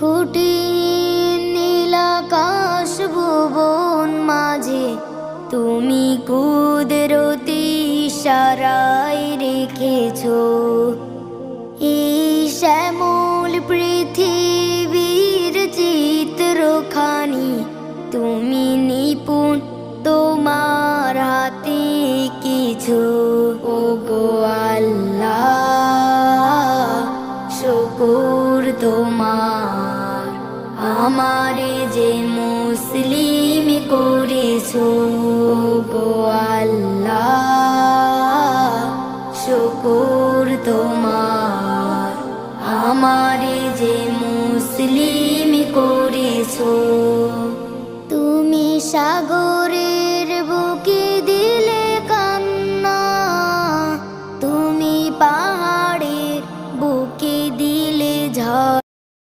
খুঁটিহীন নীলাকাশ ভুবন মাঝে তুমি কুদরতি ইশারায় রেখেছো এই শ্যামল পৃথিবীর চিত্রখানি। তুমি নিপুণ তোমার হাতে কিছু। ওগো আল্লাহ শুকর তোমার, আমারে যে মুসলিম করেছো। ওগো আল্লাহ শুকর তোমার, আমারে যে মুসলিম করেছো। তুমি সাগর